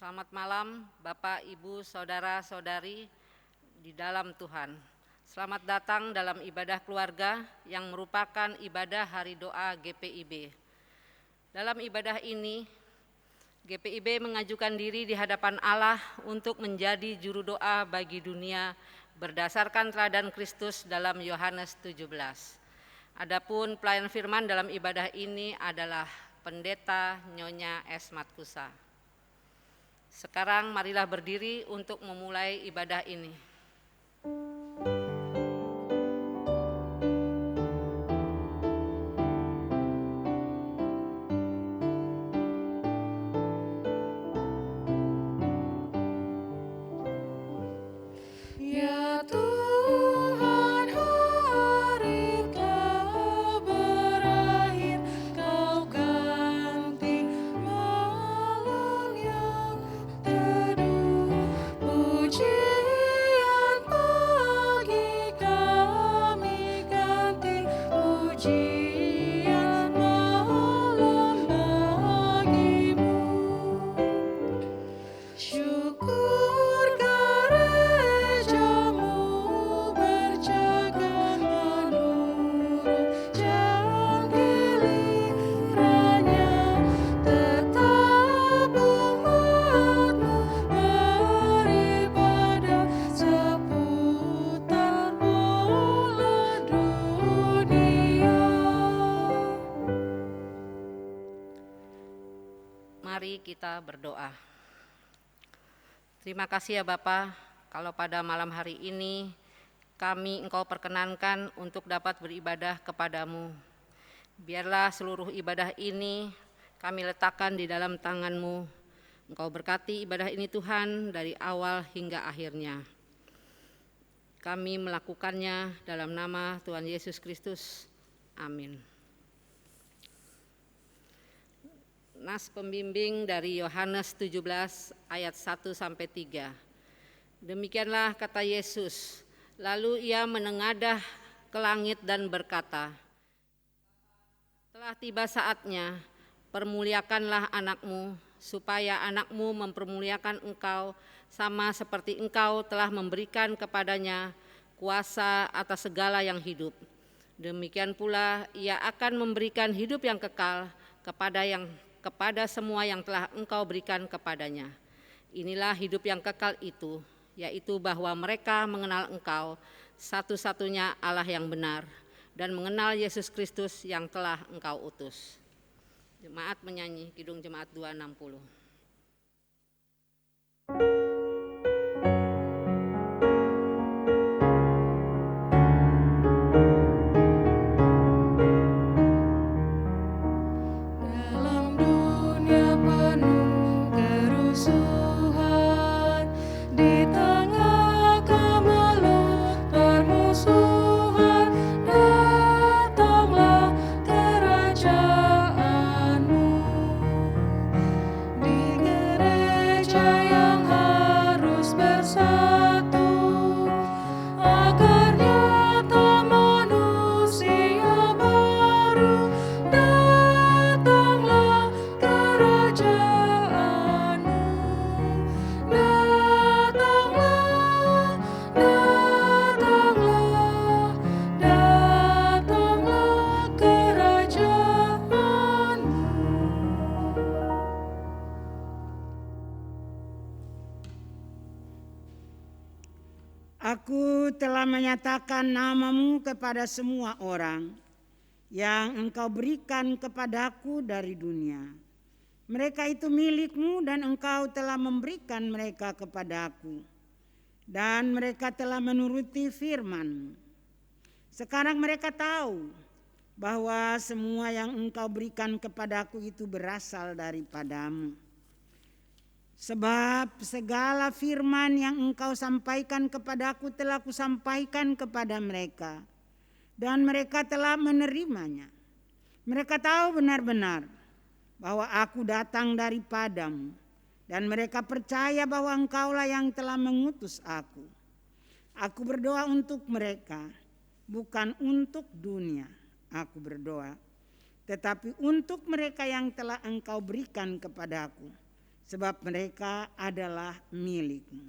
Selamat malam Bapak, Ibu, Saudara-saudari di dalam Tuhan. Selamat datang dalam ibadah keluarga yang merupakan ibadah Hari Doa GPIB. Dalam ibadah ini, GPIB mengajukan diri di hadapan Allah untuk menjadi juru doa bagi dunia berdasarkan teladan Kristus dalam Yohanes 17. Adapun pelayan firman dalam ibadah ini adalah Pendeta Nyonya S. Matkusa. Sekarang marilah berdiri untuk memulai ibadah ini. Ya Tuhan, hari telah berakhir, Kau ganti malam yang teduh. Pujian pagi kami ganti pujian malam bagimu. Syukur gerejamu berjaga menurut jam gilirannya, tetap umatmu beribadah seputar bola dunia. Mari kita berdoa. Terima kasih ya Bapa, kalau pada malam hari ini Engkau perkenankan untuk dapat beribadah kepadamu. Biarlah seluruh ibadah ini kami letakkan di dalam tangan-Mu. Engkau berkati ibadah ini Tuhan dari awal hingga akhirnya. Kami melakukannya dalam nama Tuhan Yesus Kristus. Amin. Nas pembimbing dari Yohanes 17 ayat 1-3. Demikianlah kata Yesus, lalu ia menengadah ke langit dan berkata, telah tiba saatnya, permuliakanlah anakmu, supaya anakmu mempermuliakan engkau, sama seperti engkau telah memberikan kepadanya kuasa atas segala yang hidup. Demikian pula ia akan memberikan hidup yang kekal kepada semua yang telah engkau berikan kepadanya. Inilah hidup yang kekal itu, yaitu bahwa mereka mengenal engkau, satu-satunya Allah yang benar, dan mengenal Yesus Kristus yang telah engkau utus. Jemaat menyanyi Kidung Jemaat 260. Dalam dunia penuh kerusuhan, di tengah kemelut permusuhan, datanglah kerajaanmu. Di gereja yang harus bersatu, agar nyata manusia baru. Datanglah kerajaanmu, datanglah, datanglah, datanglah kerajaanmu. Aku telah menyatakan namamu kepada semua orang yang engkau berikan kepadaku dari dunia. Mereka itu milikmu dan engkau telah memberikan mereka kepadaku. Dan mereka telah menuruti firman-Mu. Sekarang mereka tahu bahwa semua yang engkau berikan kepadaku itu berasal daripadamu. Sebab segala firman yang engkau sampaikan kepadaku telah kusampaikan kepada mereka, dan mereka telah menerimanya. Mereka tahu benar-benar bahwa aku datang daripadamu, dan mereka percaya bahwa engkaulah yang telah mengutus aku. Aku berdoa untuk mereka, bukan untuk dunia aku berdoa, tetapi untuk mereka yang telah engkau berikan kepadaku, sebab mereka adalah milik-Mu.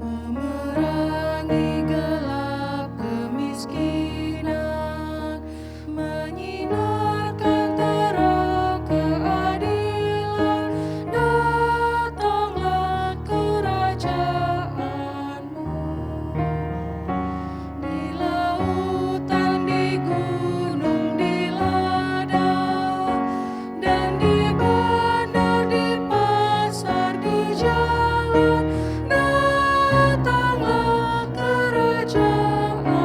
Memerangi gelap kemiskinan, menyinarkan terang keadilan. Datanglah kerajaan-Mu. Di lautan, di gunung, di ladang, dan di bandar, di pasar, di jalan. Datanglah kerajaan-Mu.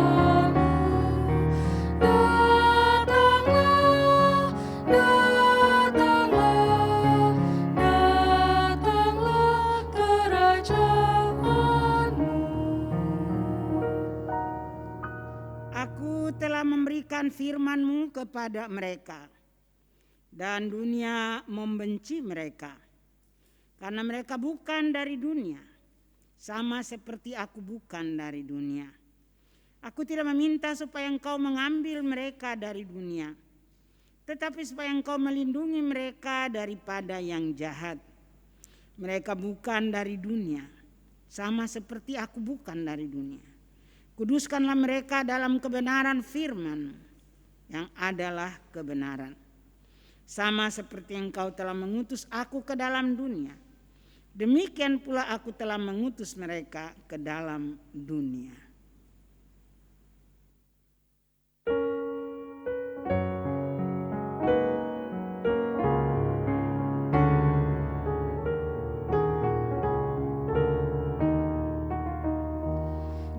Datanglah, datanglah, datanglah kerajaan-Mu. Aku telah memberikan firman-Mu kepada mereka, dan dunia membenci mereka, karena mereka bukan dari dunia, sama seperti aku bukan dari dunia. Aku tidak meminta supaya Engkau mengambil mereka dari dunia, tetapi supaya Engkau melindungi mereka daripada yang jahat. Mereka bukan dari dunia, sama seperti aku bukan dari dunia. Kuduskanlah mereka dalam kebenaran firman, yang adalah kebenaran. Sama seperti Engkau telah mengutus aku ke dalam dunia, demikian pula aku telah mengutus mereka ke dalam dunia.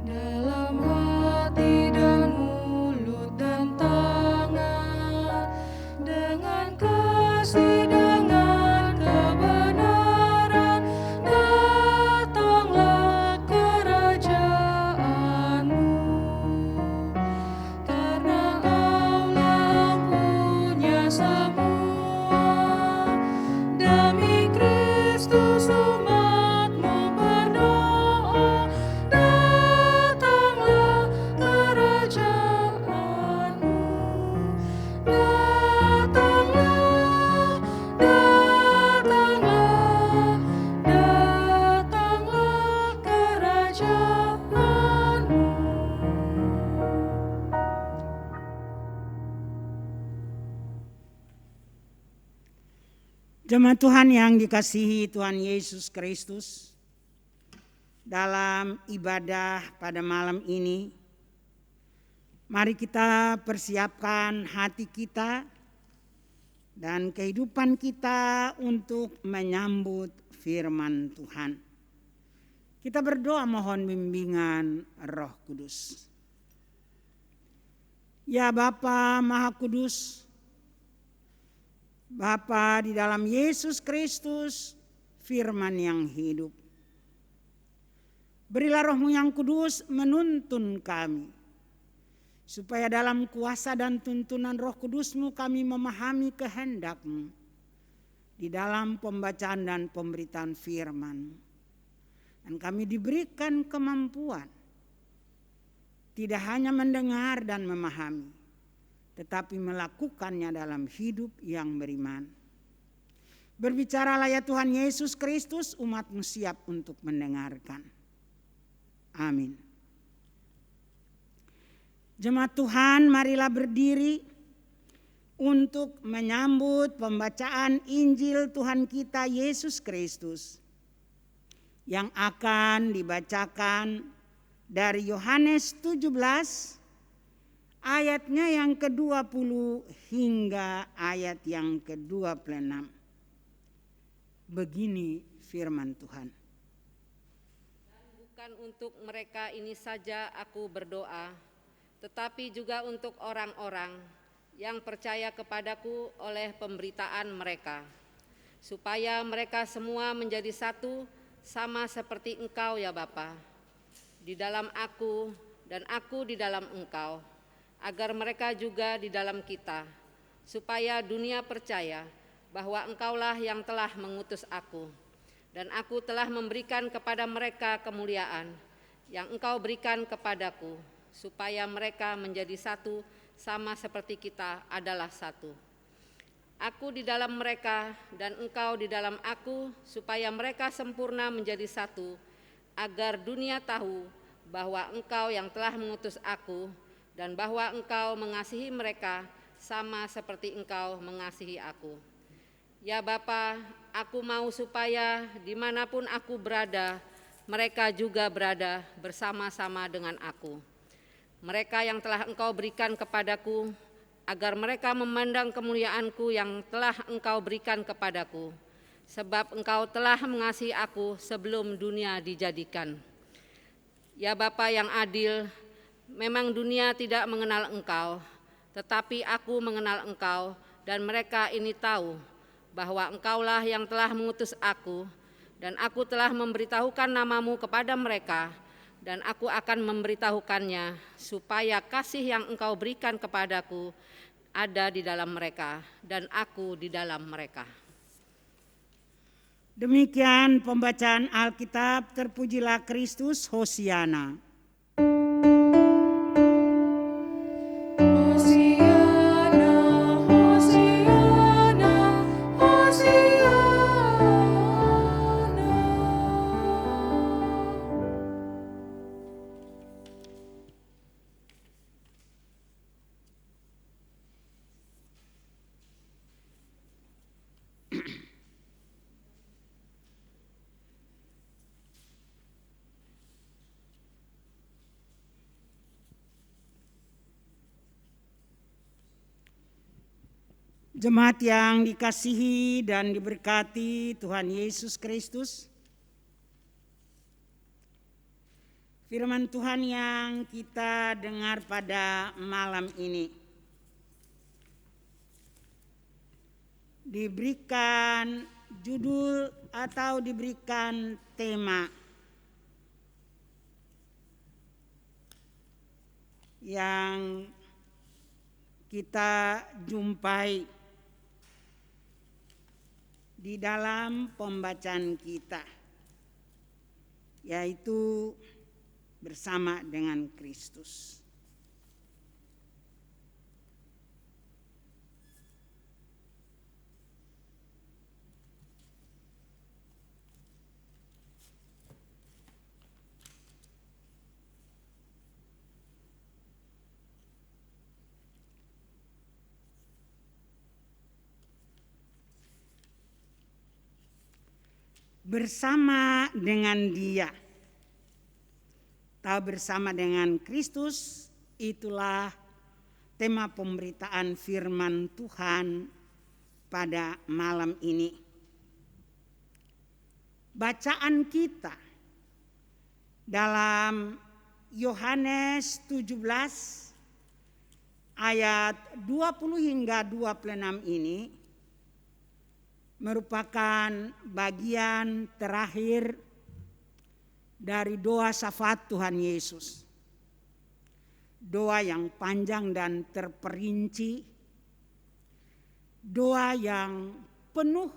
Dalam hati dan mulut dan tangan, dengan kasih, dengan kebenaran. Datanglah kerajaan-Mu. Karena Engkaulah punya semua. Demi Kristus umat-Mu berdoa. Datanglah kerajaan-Mu. Datanglah, datanglah, datanglah kerajaan-Mu. Jemaat Tuhan yang dikasihi Tuhan Yesus Kristus, dalam ibadah pada malam ini, mari kita persiapkan hati kita dan kehidupan kita untuk menyambut firman Tuhan. Kita berdoa mohon bimbingan Roh Kudus. Ya Bapa Maha Kudus, Bapa di dalam Yesus Kristus, firman yang hidup. Berilah Roh-Mu yang kudus menuntun kami, supaya dalam kuasa dan tuntunan Roh Kudus-Mu kami memahami kehendak-Mu di dalam pembacaan dan pemberitaan firman. Dan kami diberikan kemampuan tidak hanya mendengar dan memahami, tetapi melakukannya dalam hidup yang beriman. Berbicaralah ya Tuhan Yesus Kristus, umat-Mu siap untuk mendengarkan. Amin. Jemaat Tuhan, marilah berdiri untuk menyambut pembacaan Injil Tuhan kita Yesus Kristus yang akan dibacakan dari Yohanes 17 ayatnya yang ke-20 hingga ayat yang ke-26. Begini firman Tuhan. Bukan untuk mereka ini saja aku berdoa, tetapi juga untuk orang-orang yang percaya kepadaku oleh pemberitaan mereka, supaya mereka semua menjadi satu, sama seperti Engkau ya Bapa, di dalam aku dan aku di dalam Engkau, agar mereka juga di dalam kita, supaya dunia percaya bahwa Engkaulah yang telah mengutus aku. dan aku telah memberikan kepada mereka kemuliaan yang Engkau berikan kepadaku, supaya mereka menjadi satu sama seperti kita adalah satu. Aku di dalam mereka dan Engkau di dalam aku, supaya mereka sempurna menjadi satu, agar dunia tahu bahwa Engkau yang telah mengutus aku dan bahwa Engkau mengasihi mereka sama seperti Engkau mengasihi aku. Ya Bapa, aku mau supaya dimanapun aku berada, mereka juga berada bersama-sama dengan aku. Mereka yang telah Engkau berikan kepadaku, agar mereka memandang kemuliaanku yang telah Engkau berikan kepadaku, sebab Engkau telah mengasihi aku sebelum dunia dijadikan. Ya Bapa yang adil, memang dunia tidak mengenal Engkau, tetapi aku mengenal Engkau, dan mereka ini tahu bahwa Engkaulah yang telah mengutus aku, dan aku telah memberitahukan namamu kepada mereka, dan aku akan memberitahukannya, supaya kasih yang Engkau berikan kepadaku ada di dalam mereka, dan aku di dalam mereka. Demikian pembacaan Alkitab. Terpujilah Kristus, Hosiana. Hosiana, Hosiana, Hosiana. Jemaat yang dikasihi dan diberkati Tuhan Yesus Kristus, firman Tuhan yang kita dengar pada malam ini diberikan judul atau diberikan tema yang kita jumpai di dalam pembacaan kita, yaitu bersama dengan Kristus. Bersama dengan Dia, atau bersama dengan Kristus, itulah tema pemberitaan firman Tuhan pada malam ini. Bacaan kita dalam Yohanes 17 ayat 20 hingga 26 ini merupakan bagian terakhir dari doa syafaat Tuhan Yesus. Doa yang panjang dan terperinci, doa yang penuh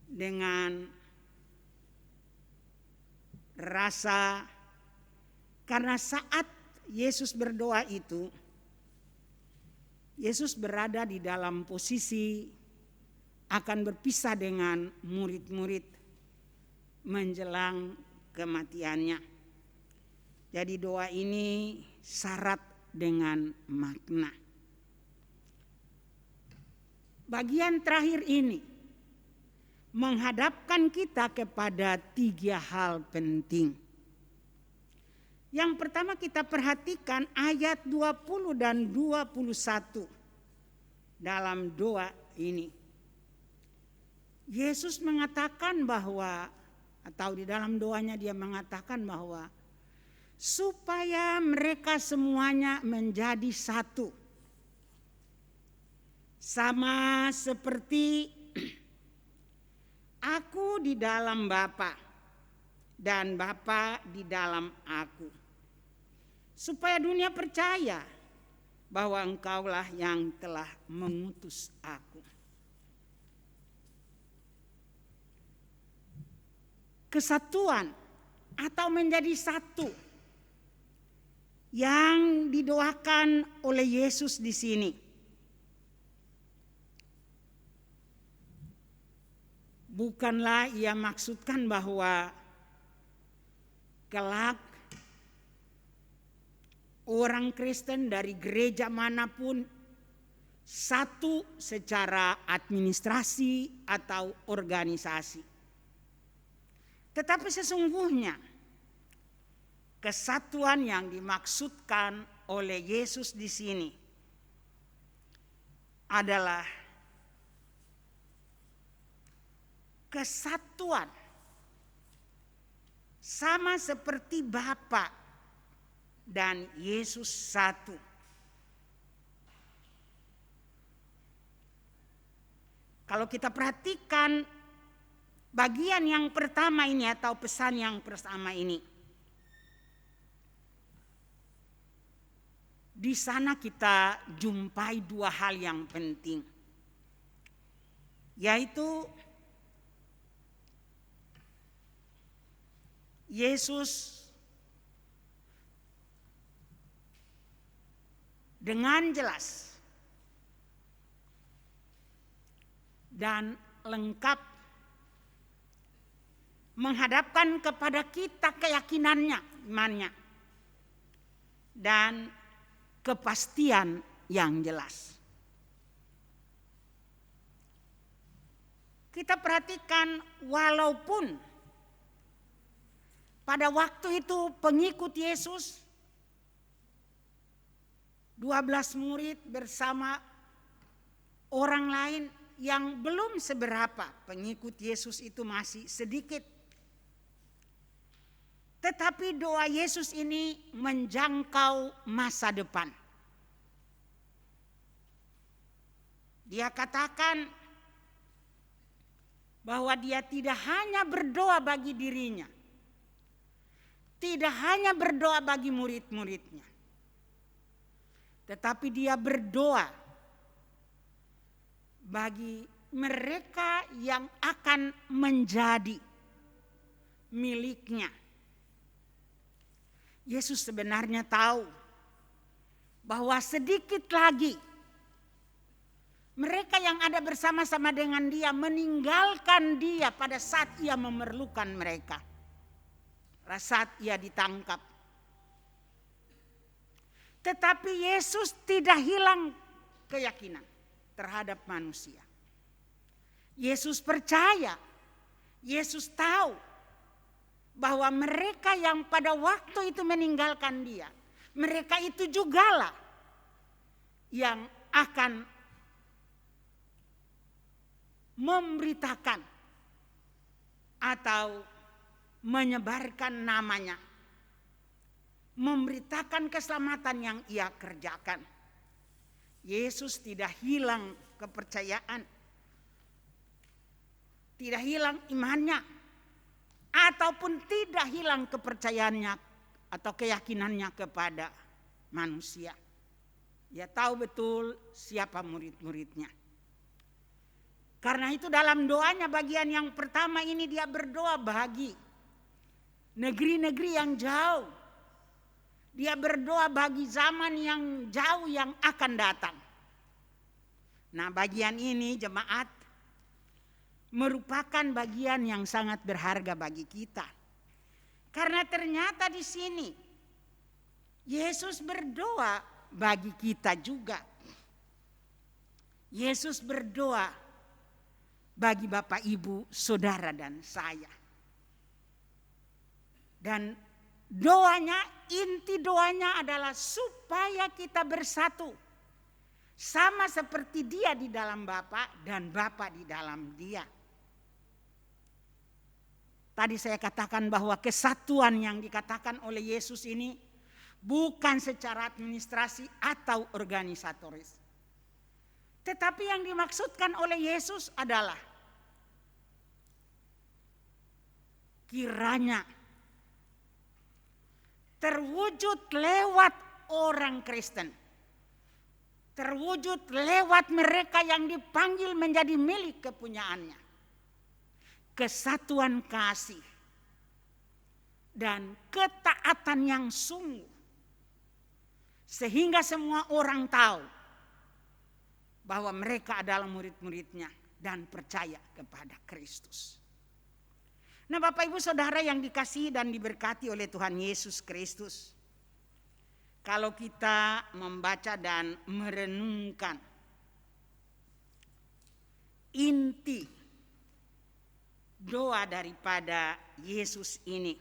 dengan rasa, karena saat Yesus berdoa itu, Yesus berada di dalam posisi akan berpisah dengan murid-murid menjelang kematiannya. Jadi doa ini syarat dengan makna. Bagian terakhir ini menghadapkan kita kepada 3 hal penting. Yang pertama kita perhatikan ayat 20 dan 21 dalam doa ini. Yesus mengatakan bahwa, atau di dalam doanya dia mengatakan bahwa supaya mereka semuanya menjadi satu. Sama seperti aku di dalam Bapa dan Bapa di dalam aku. Supaya dunia percaya bahwa Engkaulah yang telah mengutus aku. kesatuan atau menjadi satu yang didoakan oleh Yesus di sini. Bukanlah ia maksudkan bahwa kelak orang Kristen dari gereja manapun satu secara administrasi atau organisasi. Tetapi sesungguhnya kesatuan yang dimaksudkan oleh Yesus di sini adalah kesatuan sama seperti Bapa dan Yesus satu. Kalau kita perhatikan bagian yang pertama ini atau pesan yang pertama ini, di sana kita jumpai dua hal yang penting, yaitu Yesus dengan jelas dan lengkap menghadapkan kepada kita keyakinannya, imannya, dan kepastian yang jelas. Kita perhatikan walaupun pada waktu itu pengikut Yesus 12 murid bersama orang lain yang belum seberapa, pengikut Yesus itu masih sedikit. Tetapi doa Yesus ini menjangkau masa depan. Dia katakan bahwa dia tidak hanya berdoa bagi dirinya, tidak hanya berdoa bagi murid-muridnya, tetapi dia berdoa bagi mereka yang akan menjadi miliknya. Yesus sebenarnya tahu bahwa sedikit lagi mereka yang ada bersama-sama dengan dia meninggalkan dia pada saat ia memerlukan mereka, pada saat ia ditangkap. Tetapi Yesus tidak hilang keyakinan terhadap manusia. Yesus percaya, Yesus tahu bahwa mereka yang pada waktu itu meninggalkan dia, mereka itu jugalah yang akan memberitakan atau menyebarkan namanya, memberitakan keselamatan yang ia kerjakan. Yesus tidak hilang kepercayaan, tidak hilang imannya, ataupun tidak hilang kepercayaannya atau keyakinannya kepada manusia. Dia tahu betul siapa murid-muridnya. Karena itu dalam doanya bagian yang pertama ini dia berdoa bagi negeri-negeri yang jauh. Dia berdoa bagi zaman yang jauh yang akan datang. Nah, bagian ini jemaat merupakan bagian yang sangat berharga bagi kita. Karena ternyata di sini Yesus berdoa bagi kita juga. Yesus berdoa bagi Bapak, Ibu, Saudara, dan saya. Dan doanya, inti doanya adalah supaya kita bersatu. Sama seperti dia di dalam Bapa dan Bapa di dalam dia. Tadi saya katakan bahwa kesatuan yang dikatakan oleh Yesus ini bukan secara administrasi atau organisatoris. Tetapi yang dimaksudkan oleh Yesus adalah kiranya terwujud lewat orang Kristen, terwujud lewat mereka yang dipanggil menjadi milik kepunyaannya, kesatuan kasih dan ketaatan yang sungguh. Sehingga semua orang tahu bahwa mereka adalah murid-muridnya dan percaya kepada Kristus. Nah, Bapak Ibu Saudara yang dikasihi dan diberkati oleh Tuhan Yesus Kristus, kalau kita membaca dan merenungkan inti doa daripada Yesus ini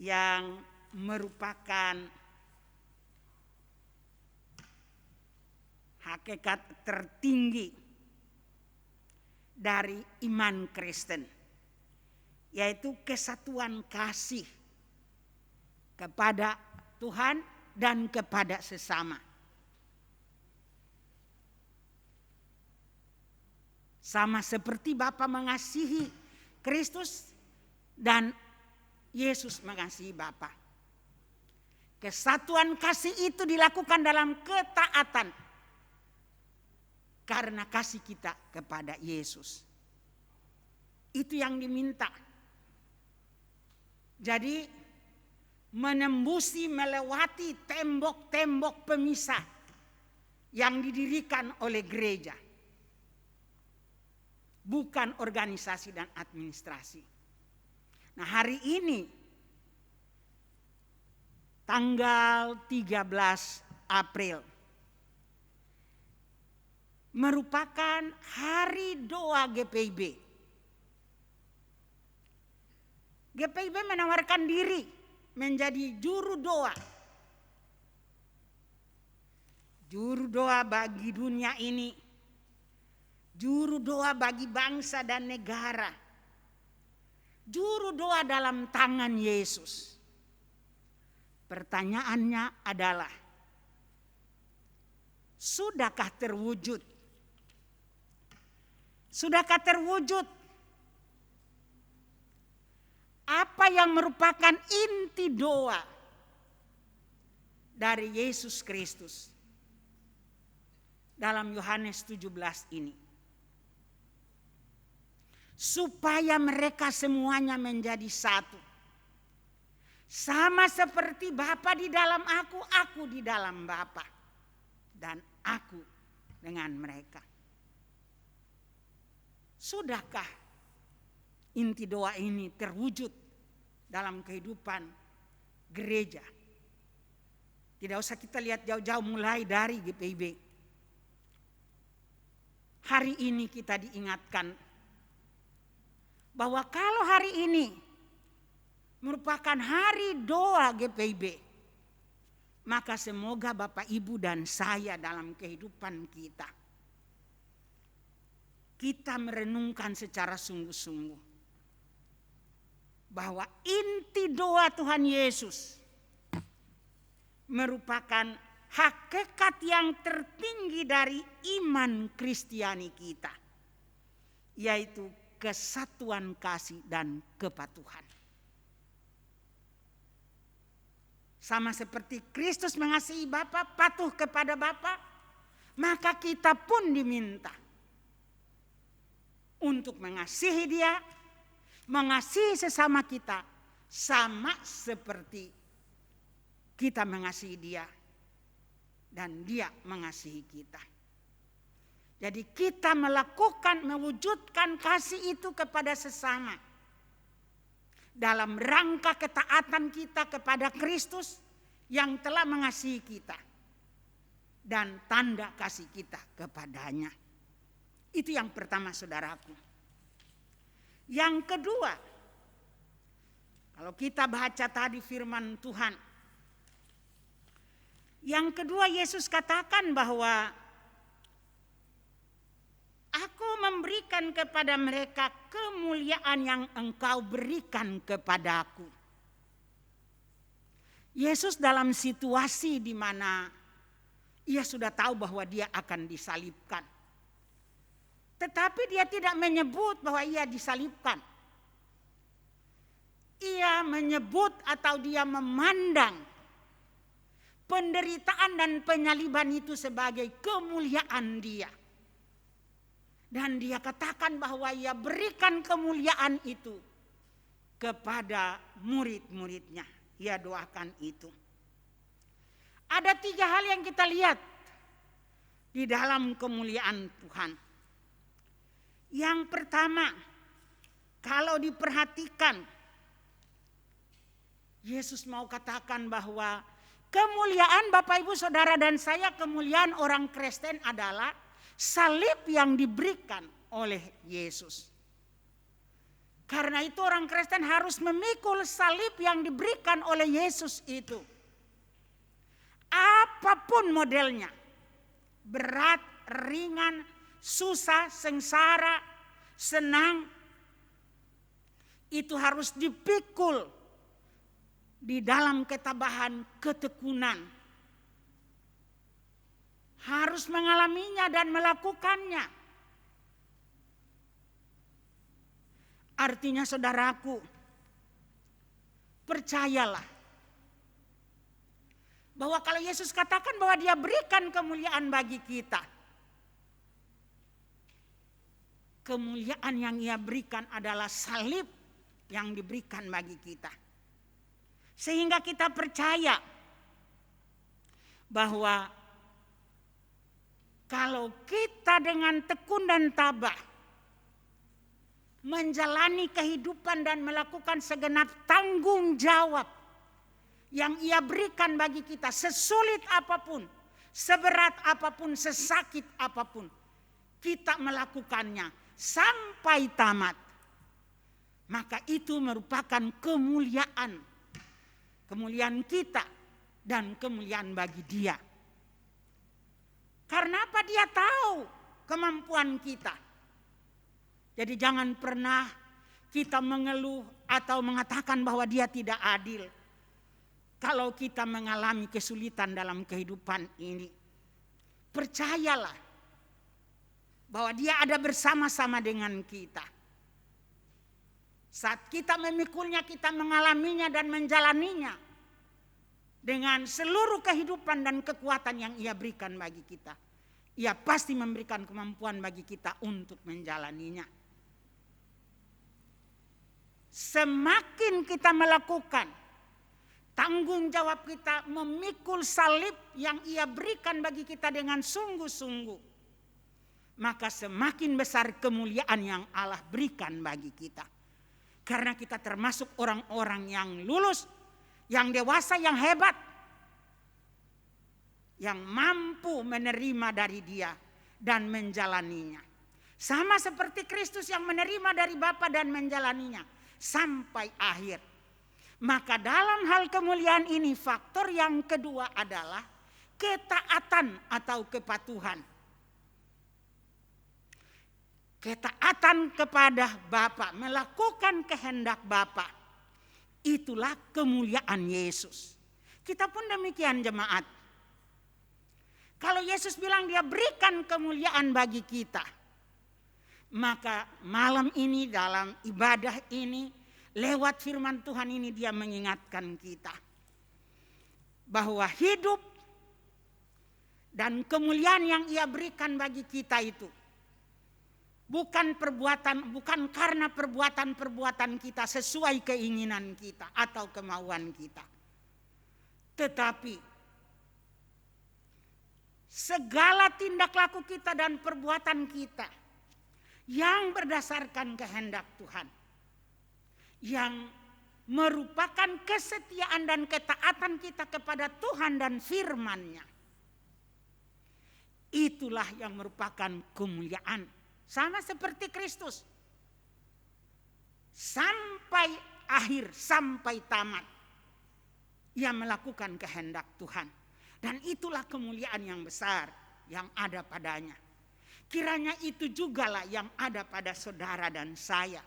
yang merupakan hakikat tertinggi dari iman Kristen, yaitu kesatuan kasih kepada Tuhan dan kepada sesama. Sama seperti Bapa mengasihi Kristus dan Yesus mengasihi Bapa. Kesatuan kasih itu dilakukan dalam ketaatan karena kasih kita kepada Yesus. Itu yang diminta. Jadi menembusi, melewati tembok-tembok pemisah yang didirikan oleh gereja. Bukan organisasi dan administrasi. Nah, hari ini tanggal 13 April merupakan hari doa GPIB. GPIB menawarkan diri menjadi juru doa. Juru doa bagi dunia ini. Juru doa bagi bangsa dan negara. Juru doa dalam tangan Yesus. Pertanyaannya adalah, sudahkah terwujud? Sudahkah terwujud apa yang merupakan inti doa dari Yesus Kristus dalam Yohanes 17 ini? Supaya mereka semuanya menjadi satu. Sama seperti Bapa di dalam aku di dalam Bapa. Dan aku dengan mereka. Sudahkah inti doa ini terwujud dalam kehidupan gereja? Tidak usah kita lihat jauh-jauh mulai dari GPIB. Hari ini kita diingatkan bahwa kalau hari ini merupakan hari doa GPIB, maka semoga Bapak Ibu dan saya dalam kehidupan kita merenungkan secara sungguh-sungguh bahwa inti doa Tuhan Yesus merupakan hakikat yang tertinggi dari iman Kristiani kita, yaitu kesatuan kasih dan kepatuhan. Sama seperti Kristus mengasihi Bapa, patuh kepada Bapa, maka kita pun diminta untuk mengasihi Dia, mengasihi sesama kita, sama seperti kita mengasihi Dia dan Dia mengasihi kita. Jadi kita mewujudkan kasih itu kepada sesama dalam rangka ketaatan kita kepada Kristus yang telah mengasihi kita dan tanda kasih kita kepadanya. Itu yang pertama, saudaraku. Yang kedua, kalau kita baca tadi firman Tuhan, yang kedua Yesus katakan bahwa Aku memberikan kepada mereka kemuliaan yang engkau berikan kepadaku. Yesus dalam situasi di mana ia sudah tahu bahwa dia akan disalibkan. Tetapi dia tidak menyebut bahwa ia disalibkan. Ia menyebut atau dia memandang penderitaan dan penyaliban itu sebagai kemuliaan dia. Dan dia katakan bahwa ia berikan kemuliaan itu kepada murid-muridnya. Ia doakan itu. Ada 3 hal yang kita lihat di dalam kemuliaan Tuhan. Yang pertama, kalau diperhatikan, Yesus mau katakan bahwa kemuliaan Bapak Ibu Saudara dan saya, kemuliaan orang Kristen adalah salib yang diberikan oleh Yesus. Karena itu orang Kristen harus memikul salib yang diberikan oleh Yesus itu. Apapun modelnya, berat, ringan, susah, sengsara, senang, itu harus dipikul di dalam ketabahan, ketekunan. Harus mengalaminya dan melakukannya. Artinya saudaraku, percayalah bahwa kalau Yesus katakan bahwa Dia berikan kemuliaan bagi kita, kemuliaan yang Ia berikan adalah salib yang diberikan bagi kita. Sehingga kita percaya bahwa kalau kita dengan tekun dan tabah menjalani kehidupan dan melakukan segenap tanggung jawab yang Ia berikan bagi kita, sesulit apapun, seberat apapun, sesakit apapun, kita melakukannya sampai tamat, maka itu merupakan kemuliaan kita dan kemuliaan bagi Dia. Karena apa? Dia tahu kemampuan kita. Jadi jangan pernah kita mengeluh atau mengatakan bahwa Dia tidak adil. Kalau kita mengalami kesulitan dalam kehidupan ini, percayalah bahwa Dia ada bersama-sama dengan kita. Saat kita memikulnya, kita mengalaminya dan menjalaninya dengan seluruh kehidupan dan kekuatan yang Ia berikan bagi kita. Ia pasti memberikan kemampuan bagi kita untuk menjalaninya. Semakin kita melakukan tanggung jawab kita memikul salib yang Ia berikan bagi kita dengan sungguh-sungguh, maka semakin besar kemuliaan yang Allah berikan bagi kita. Karena kita termasuk orang-orang yang lulus, yang dewasa, yang hebat, yang mampu menerima dari Dia dan menjalaninya. Sama seperti Kristus yang menerima dari Bapa dan menjalaninya sampai akhir. Maka dalam hal kemuliaan ini, faktor yang kedua adalah ketaatan atau kepatuhan. Ketaatan kepada Bapa, melakukan kehendak Bapa. Itulah kemuliaan Yesus. Kita pun demikian jemaat. Kalau Yesus bilang Dia berikan kemuliaan bagi kita, maka malam ini dalam ibadah ini, lewat firman Tuhan ini Dia mengingatkan kita bahwa hidup dan kemuliaan yang Ia berikan bagi kita itu bukan karena perbuatan-perbuatan kita sesuai keinginan kita atau kemauan kita. Tetapi segala tindak laku kita dan perbuatan kita yang berdasarkan kehendak Tuhan, yang merupakan kesetiaan dan ketaatan kita kepada Tuhan dan firman-Nya, itulah yang merupakan kemuliaan. Sama seperti Kristus, sampai akhir, sampai tamat, Ia melakukan kehendak Tuhan. Dan itulah kemuliaan yang besar yang ada padanya. Kiranya itu jugalah yang ada pada saudara dan saya.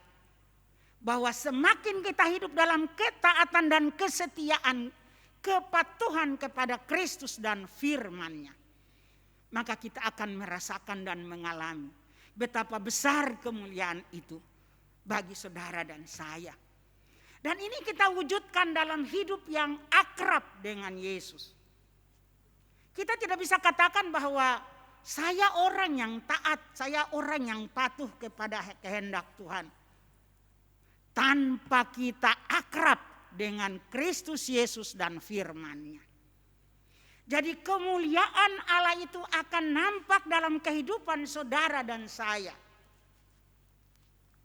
Bahwa semakin kita hidup dalam ketaatan dan kesetiaan, kepatuhan kepada Kristus dan firman-Nya, maka kita akan merasakan dan mengalami betapa besar kemuliaan itu bagi saudara dan saya. Dan ini kita wujudkan dalam hidup yang akrab dengan Yesus. Kita tidak bisa katakan bahwa saya orang yang taat, saya orang yang patuh kepada kehendak Tuhan. tanpa kita akrab dengan Kristus Yesus dan firman-Nya. Jadi kemuliaan Allah itu akan nampak dalam kehidupan saudara dan saya.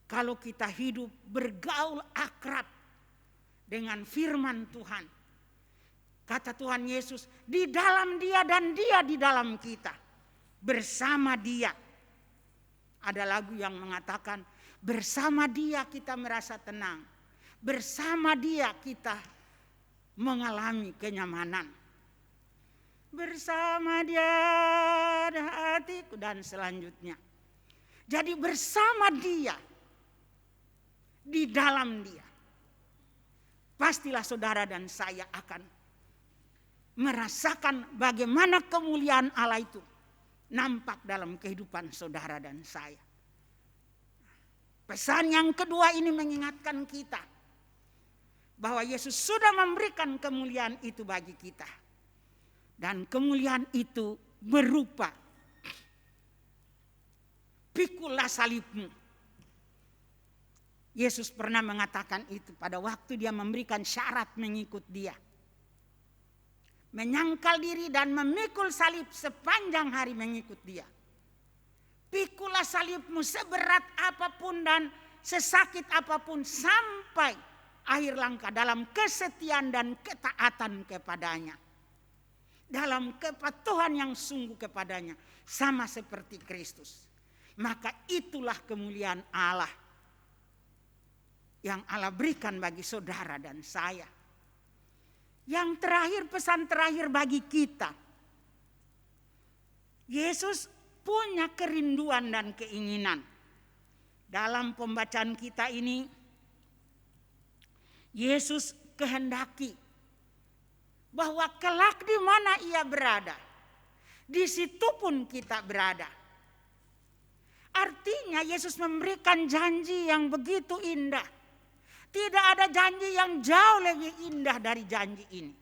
Kalau kita hidup bergaul akrab dengan firman Tuhan. Kata Tuhan Yesus, di dalam Dia dan Dia di dalam kita. Bersama Dia. Ada lagu yang mengatakan, bersama Dia kita merasa tenang. Bersama Dia kita mengalami kenyamanan. Bersama Dia ada hatiku dan selanjutnya. Jadi bersama Dia, di dalam Dia, pastilah saudara dan saya akan merasakan bagaimana kemuliaan Allah itu nampak dalam kehidupan saudara dan saya. Pesan yang kedua ini mengingatkan kita bahwa Yesus sudah memberikan kemuliaan itu bagi kita. Dan kemuliaan itu berupa pikulah salibmu. Yesus pernah mengatakan itu pada waktu Dia memberikan syarat mengikut Dia. Menyangkal diri dan memikul salib sepanjang hari mengikut Dia. Pikulah salibmu seberat apapun dan sesakit apapun sampai akhir langkah dalam kesetiaan dan ketaatan kepadanya. Dalam kepatuhan yang sungguh kepadanya. Sama seperti Kristus. Maka itulah kemuliaan Allah. Yang Allah berikan bagi saudara dan saya. Yang terakhir, pesan terakhir bagi kita. Yesus punya kerinduan dan keinginan. Dalam pembacaan kita ini. Yesus kehendaki bahwa kelak di mana Ia berada, di situ pun kita berada. Artinya Yesus memberikan janji yang begitu indah. Tidak ada janji yang jauh lebih indah dari janji ini.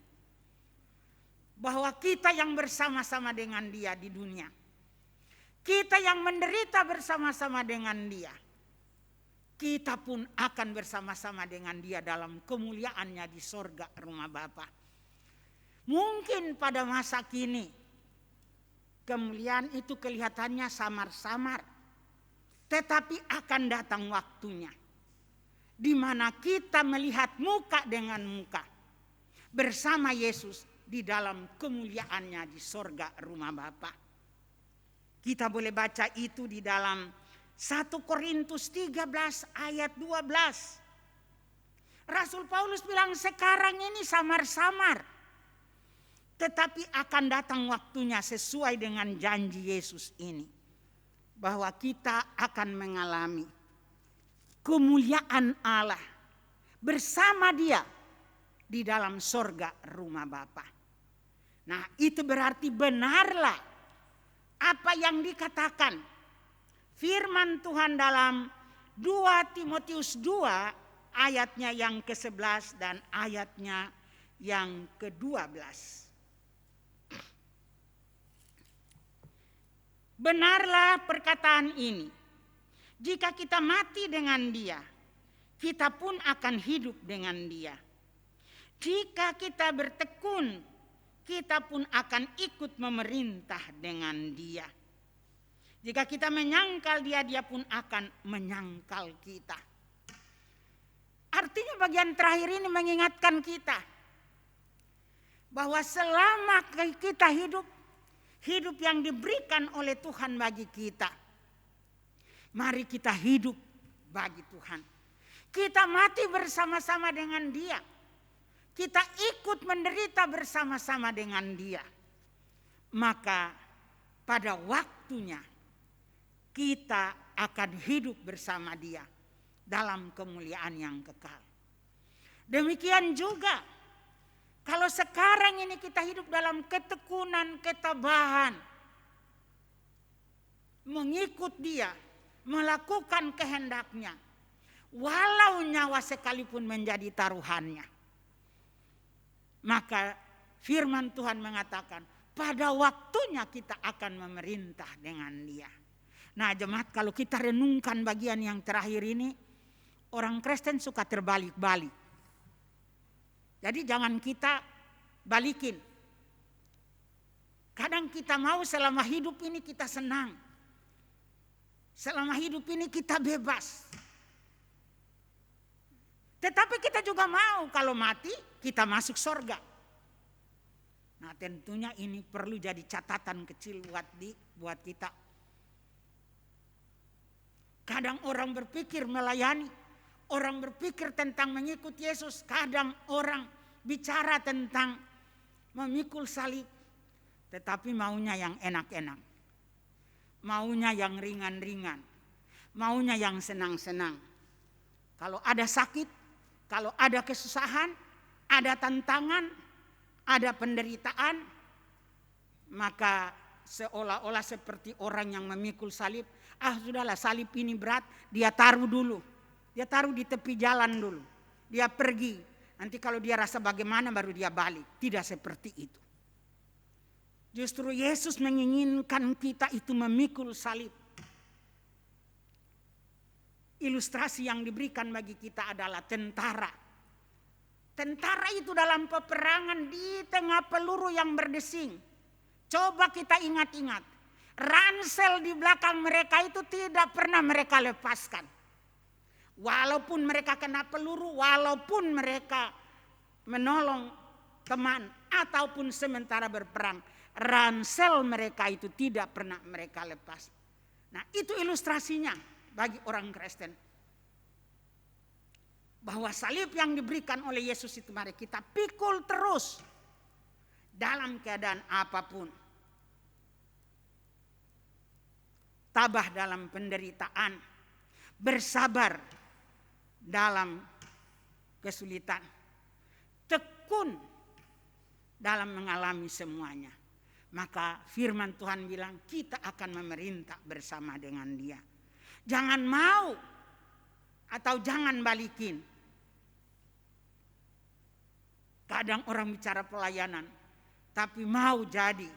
Bahwa kita yang bersama-sama dengan Dia di dunia. Kita yang menderita bersama-sama dengan Dia. Kita pun akan bersama-sama dengan Dia dalam kemuliaannya di sorga rumah Bapa. Mungkin pada masa kini kemuliaan itu kelihatannya samar-samar. Tetapi akan datang waktunya. Di mana kita melihat muka dengan muka. Bersama Yesus di dalam kemuliaannya di sorga rumah Bapa. Kita boleh baca itu di dalam 1 Korintus 13 ayat 12. Rasul Paulus bilang sekarang ini samar-samar. Tetapi akan datang waktunya sesuai dengan janji Yesus ini. Bahwa kita akan mengalami kemuliaan Allah bersama Dia di dalam sorga rumah Bapa. Nah itu berarti benarlah apa yang dikatakan firman Tuhan dalam 2 Timotius 2 ayatnya yang ke-11 dan ayatnya yang ke-12. Benarlah perkataan ini. Jika kita mati dengan Dia, kita pun akan hidup dengan Dia. Jika kita bertekun, kita pun akan ikut memerintah dengan Dia. Jika kita menyangkal Dia, Dia pun akan menyangkal kita. Artinya bagian terakhir ini mengingatkan kita bahwa selama kita hidup yang diberikan oleh Tuhan bagi kita. Mari kita hidup bagi Tuhan. Kita mati bersama-sama dengan Dia. Kita ikut menderita bersama-sama dengan Dia. Maka pada waktunya kita akan hidup bersama Dia dalam kemuliaan yang kekal. Demikian juga kalau sekarang ini kita hidup dalam ketekunan, ketabahan, mengikut Dia, melakukan kehendak-Nya, walau nyawa sekalipun menjadi taruhannya. Maka firman Tuhan mengatakan, pada waktunya kita akan memerintah dengan Dia. Nah jemaat, kalau kita renungkan bagian yang terakhir ini, orang Kristen suka terbalik-balik. Jadi jangan kita balikin. Kadang kita mau selama hidup ini kita senang. Selama hidup ini kita bebas. Tetapi kita juga mau kalau mati kita masuk surga. Nah, tentunya ini perlu jadi catatan kecil buat kita. Kadang orang berpikir melayani, orang berpikir tentang mengikut Yesus, kadang orang bicara tentang memikul salib, tetapi maunya yang enak-enak, maunya yang ringan-ringan, maunya yang senang-senang. Kalau ada sakit, kalau ada kesusahan, ada tantangan, ada penderitaan, maka seolah-olah seperti orang yang memikul salib. Sudahlah, salib ini berat, dia taruh dulu. Dia taruh di tepi jalan dulu. Dia pergi. Nanti kalau dia rasa bagaimana baru dia balik. Tidak seperti itu. Justru Yesus menginginkan kita itu memikul salib. Ilustrasi yang diberikan bagi kita adalah tentara. Tentara itu dalam peperangan di tengah peluru yang berdesing. Coba kita ingat-ingat. Ransel di belakang mereka itu tidak pernah mereka lepaskan. Walaupun mereka kena peluru, walaupun mereka menolong teman ataupun sementara berperang, ransel mereka itu tidak pernah mereka lepas. Nah, itu ilustrasinya bagi orang Kristen. Bahwa salib yang diberikan oleh Yesus itu mari kita pikul terus dalam keadaan apapun. Tabah dalam penderitaan, bersabar dalam kesulitan, tekun dalam mengalami semuanya. Maka firman Tuhan bilang kita akan memerintah bersama dengan Dia. Jangan mau atau jangan balikin. Kadang orang bicara pelayanan, tapi mau jadi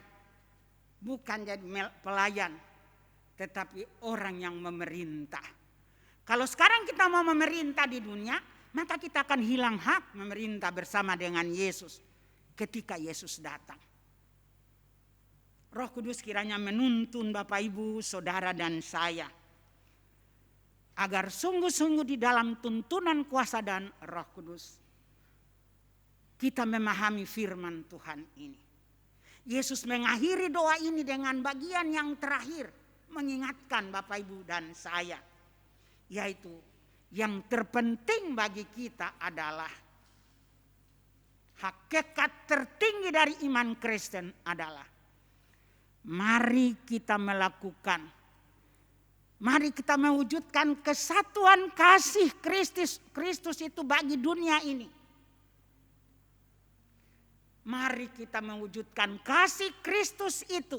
bukan jadi pelayan, tetapi orang yang memerintah. Kalau sekarang kita mau memerintah di dunia, maka kita akan hilang hak memerintah bersama dengan Yesus ketika Yesus datang. Roh Kudus kiranya menuntun Bapak Ibu, Saudara dan saya, agar sungguh-sungguh di dalam tuntunan kuasa dan Roh Kudus, kita memahami firman Tuhan ini. Yesus mengakhiri doa ini dengan bagian yang terakhir, mengingatkan Bapak Ibu dan saya, yaitu yang terpenting bagi kita adalah hakikat tertinggi dari iman Kristen adalah mari kita melakukan, mari kita mewujudkan kesatuan kasih Kristus itu bagi dunia ini. Mari kita mewujudkan kasih Kristus itu.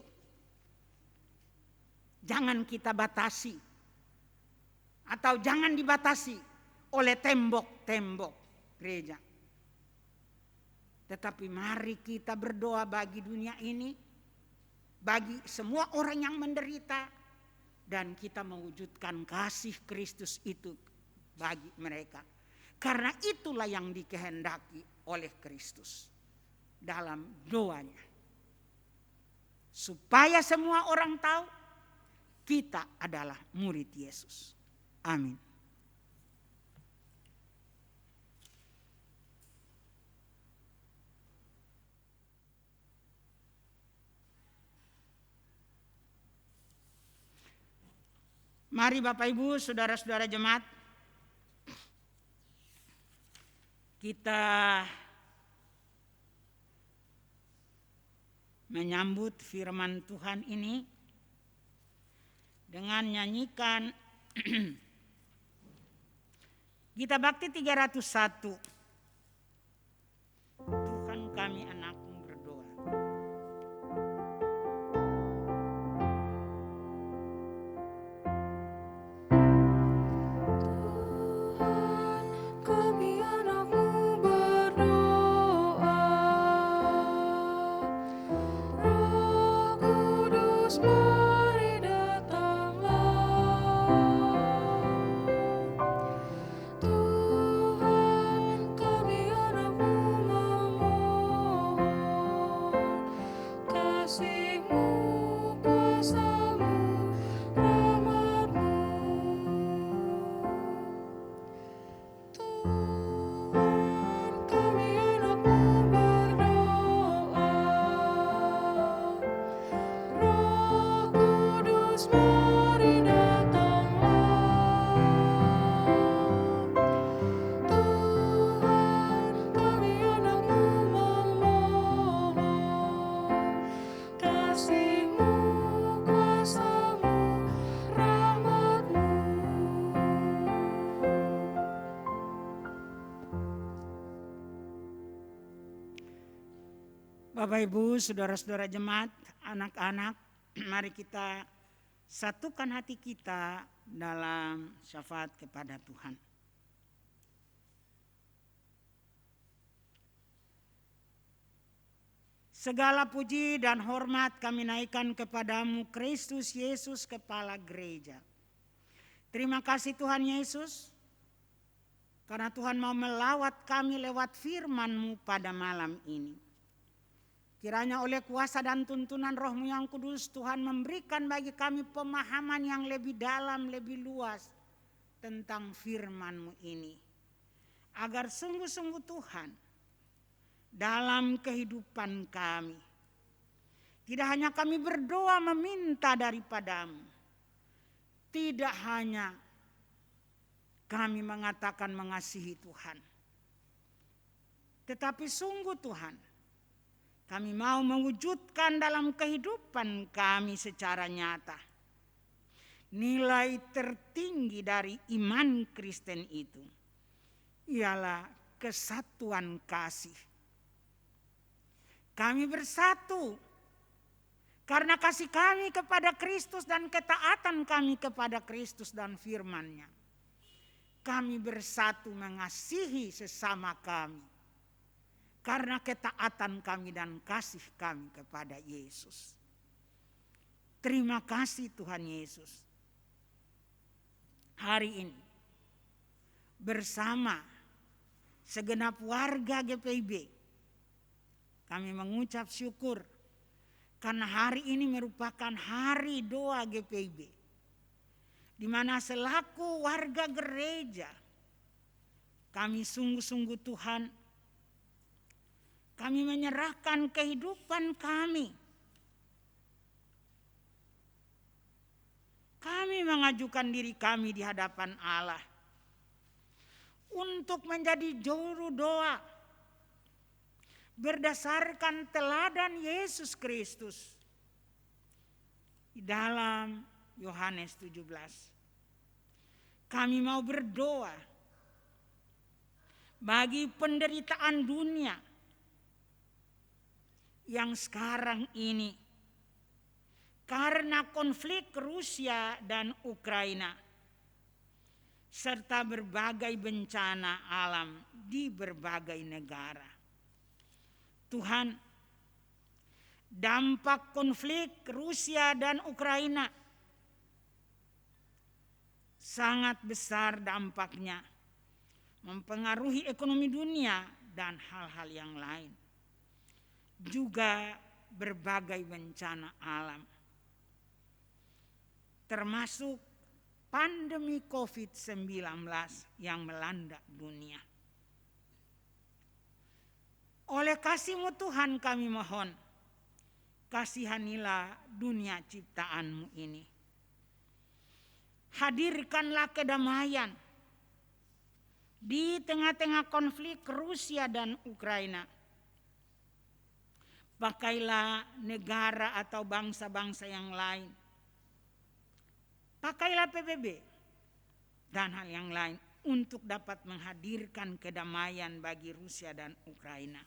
Jangan kita batasi atau jangan dibatasi oleh tembok-tembok gereja. Tetapi mari kita berdoa bagi dunia ini, bagi semua orang yang menderita, dan kita mewujudkan kasih Kristus itu bagi mereka. Karena itulah yang dikehendaki oleh Kristus dalam doanya. Supaya semua orang tahu kita adalah murid Yesus. Amin. Mari Bapak Ibu, saudara-saudara jemaat, kita menyambut firman Tuhan ini dengan nyanyikan Gita Bakti 301. Tuhan kami anakmu berdoa. Kami anakmu berdoa, Roh Kudus mari datanglah. Kudus, mari datanglah. Tuhan, kami anak-Mu memohon, kasih-Mu, kuasa-Mu, rahmat-Mu. Bapak Ibu, saudara-saudara jemaat, anak-anak, mari kita satukan hati kita dalam syafaat kepada Tuhan. Segala puji dan hormat kami naikkan kepadamu, Kristus Yesus, Kepala Gereja. Terima kasih Tuhan Yesus, karena Tuhan mau melawat kami lewat firman-Mu pada malam ini. Kiranya oleh kuasa dan tuntunan Roh-Mu yang kudus, Tuhan memberikan bagi kami pemahaman yang lebih dalam, lebih luas tentang firman-Mu ini. Agar sungguh-sungguh Tuhan, dalam kehidupan kami, tidak hanya kami berdoa meminta daripada-Mu, tidak hanya kami mengatakan mengasihi Tuhan, tetapi sungguh Tuhan, kami mau mewujudkan dalam kehidupan kami secara nyata nilai tertinggi dari iman Kristen itu, ialah kesatuan kasih. Kami bersatu karena kasih kami kepada Kristus dan ketaatan kami kepada Kristus dan firman-Nya. Kami bersatu mengasihi sesama kami karena ketaatan kami dan kasih kami kepada Yesus. Terima kasih Tuhan Yesus. Hari ini bersama segenap warga GPIB kami mengucap syukur karena hari ini merupakan hari doa GPIB, di mana selaku warga gereja kami sungguh-sungguh Tuhan, kami menyerahkan kehidupan kami. Kami mengajukan diri kami di hadapan Allah untuk menjadi juru doa berdasarkan teladan Yesus Kristus di dalam Yohanes 17. Kami mau berdoa bagi penderitaan dunia yang sekarang ini karena konflik Rusia dan Ukraina serta berbagai bencana alam di berbagai negara. Tuhan, dampak konflik Rusia dan Ukraina sangat besar dampaknya, mempengaruhi ekonomi dunia dan hal-hal yang lain. Juga berbagai bencana alam, termasuk pandemi COVID-19 yang melanda dunia. Oleh kasih-Mu Tuhan kami mohon, kasihanilah dunia ciptaan-Mu ini. Hadirkanlah kedamaian di tengah-tengah konflik Rusia dan Ukraina. Pakailah negara atau bangsa-bangsa yang lain, pakailah PBB dan hal yang lain untuk dapat menghadirkan kedamaian bagi Rusia dan Ukraina.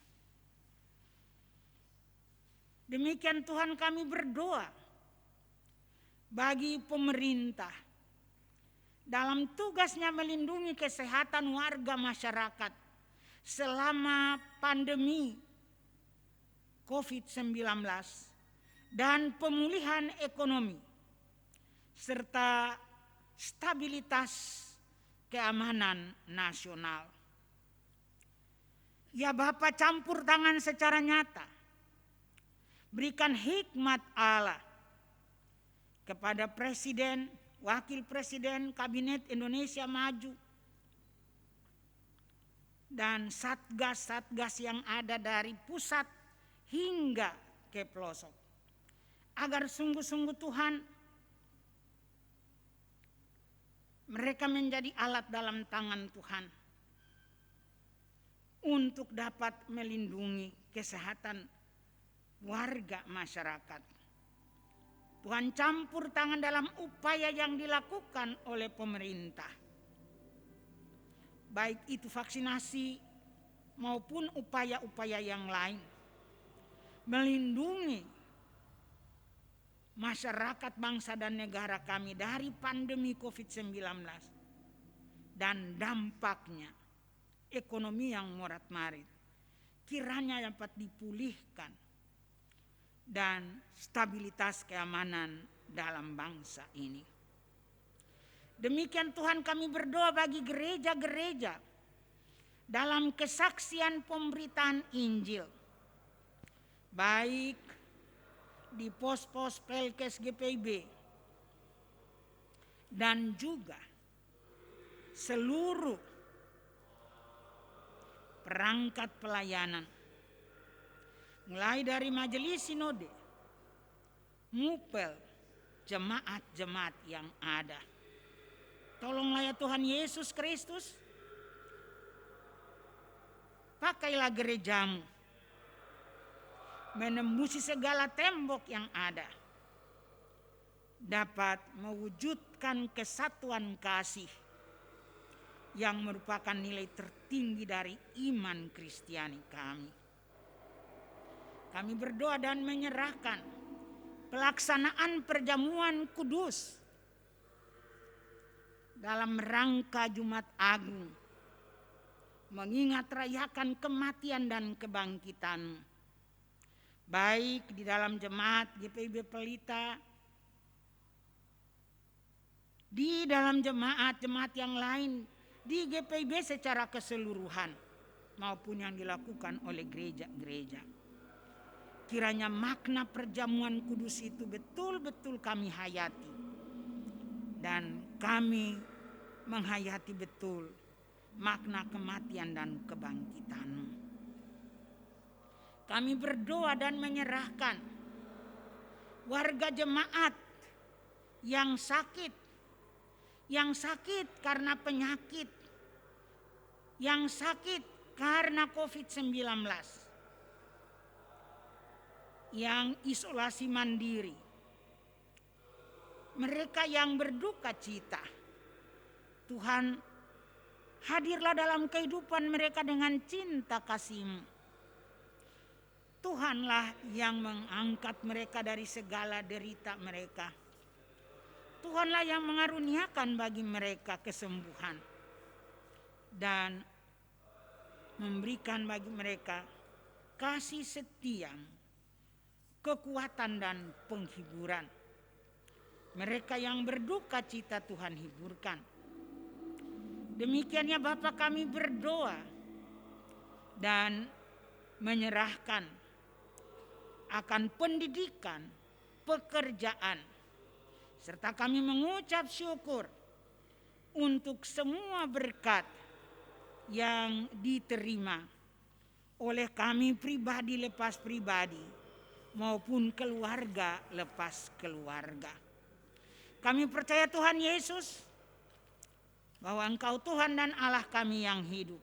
Demikian Tuhan kami berdoa bagi pemerintah dalam tugasnya melindungi kesehatan warga masyarakat selama pandemi COVID-19 dan pemulihan ekonomi serta stabilitas keamanan nasional. Ya Bapa, campur tangan secara nyata, berikan hikmat Allah kepada Presiden, Wakil Presiden, Kabinet Indonesia Maju, dan satgas-satgas yang ada dari pusat hingga ke pelosok. Agar sungguh-sungguh Tuhan Mereka menjadi alat dalam tangan Tuhan untuk dapat melindungi kesehatan warga masyarakat. Tuhan campur tangan dalam upaya yang dilakukan oleh pemerintah. Baik itu vaksinasi maupun upaya-upaya yang lain. Melindungi masyarakat bangsa dan negara kami dari pandemi COVID-19 dan dampaknya ekonomi yang morat-marit. Kiranya dapat dipulihkan dan stabilitas keamanan dalam bangsa ini. Demikian Tuhan kami berdoa bagi gereja-gereja dalam kesaksian pemberitaan Injil. Baik di pos-pos Pelkes GPIB dan juga seluruh perangkat pelayanan. Mulai dari majelis sinode, mupel, jemaat-jemaat yang ada. Tolonglah ya Tuhan Yesus Kristus, pakailah gerejamu menembusi segala tembok yang ada, dapat mewujudkan kesatuan kasih yang merupakan nilai tertinggi dari iman Kristiani kami. Kami berdoa dan menyerahkan pelaksanaan perjamuan kudus dalam rangka Jumat Agung, mengingat rayakan kematian dan kebangkitan, baik di dalam jemaat GPIB Pelita, di dalam jemaat-jemaat yang lain, di GPIB secara keseluruhan, maupun yang dilakukan oleh gereja-gereja. Kiranya makna perjamuan kudus itu betul-betul kami hayati, dan kami menghayati betul makna kematian dan kebangkitan-Mu. Kami berdoa dan menyerahkan warga jemaat yang sakit karena penyakit, yang sakit karena COVID-19, yang isolasi mandiri, mereka yang berduka cita. Tuhan, hadirlah dalam kehidupan mereka dengan cinta kasih-Mu. Tuhanlah yang mengangkat mereka dari segala derita mereka. Tuhanlah yang mengaruniakan bagi mereka kesembuhan dan memberikan bagi mereka kasih setia, kekuatan dan penghiburan. Mereka yang berduka cita Tuhan hiburkan. Demikiannya Bapa, kami berdoa dan menyerahkan akan pendidikan, pekerjaan, serta kami mengucap syukur untuk semua berkat yang diterima oleh kami pribadi lepas pribadi maupun keluarga lepas keluarga. Kami percaya Tuhan Yesus bahwa Engkau Tuhan dan Allah kami yang hidup.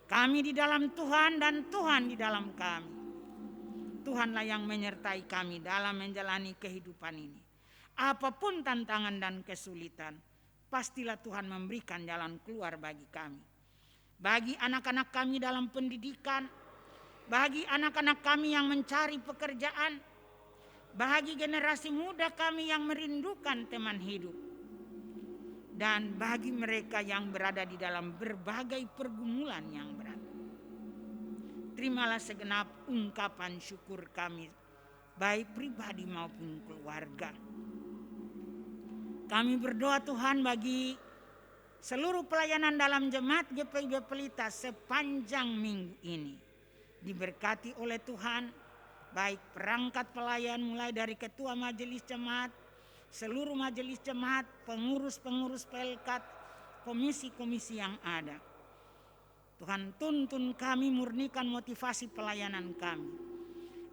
Kami di dalam Tuhan dan Tuhan di dalam kami. Tuhanlah yang menyertai kami dalam menjalani kehidupan ini. Apapun tantangan dan kesulitan, pastilah Tuhan memberikan jalan keluar bagi kami. Bagi anak-anak kami dalam pendidikan, bagi anak-anak kami yang mencari pekerjaan, bagi generasi muda kami yang merindukan teman hidup, dan bagi mereka yang berada di dalam berbagai pergumulan yang berat. Terimalah segenap ungkapan syukur kami, baik pribadi maupun keluarga. Kami berdoa Tuhan bagi seluruh pelayanan dalam jemaat GPIB Pelita sepanjang minggu ini. Diberkati oleh Tuhan, baik perangkat pelayan mulai dari ketua majelis jemaat, seluruh majelis jemaat, pengurus-pengurus pelkat, komisi-komisi yang ada. Tuhan tuntun kami, murnikan motivasi pelayanan kami,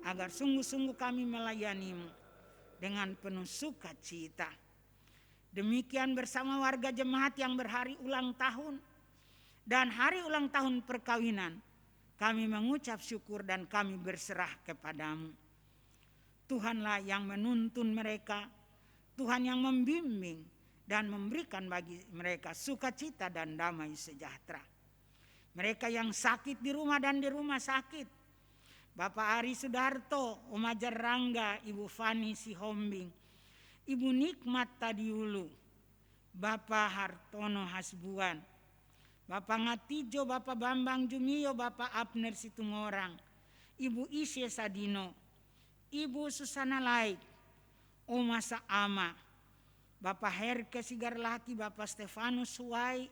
agar sungguh-sungguh kami melayani-Mu dengan penuh sukacita. Demikian bersama warga jemaat yang berhari ulang tahun dan hari ulang tahun perkawinan, kami mengucap syukur dan kami berserah kepadamu. Tuhanlah yang menuntun mereka, Tuhan yang membimbing dan memberikan bagi mereka sukacita dan damai sejahtera. Mereka yang sakit di rumah dan di rumah sakit, Bapak Ari Sudarto, Om Ajar Rangga, Ibu Fani Sihombing, Ibu Nikmat Tadiulu, Bapak Hartono Hasbuan, Bapak Ngatijo, Bapak Bambang Jumio, Bapak Abner Situngorang, Ibu Isye Sadino, Ibu Susana Laik, Oma Saama, Bapak Herke Sigarlaki, Bapak Stefanus Suwai,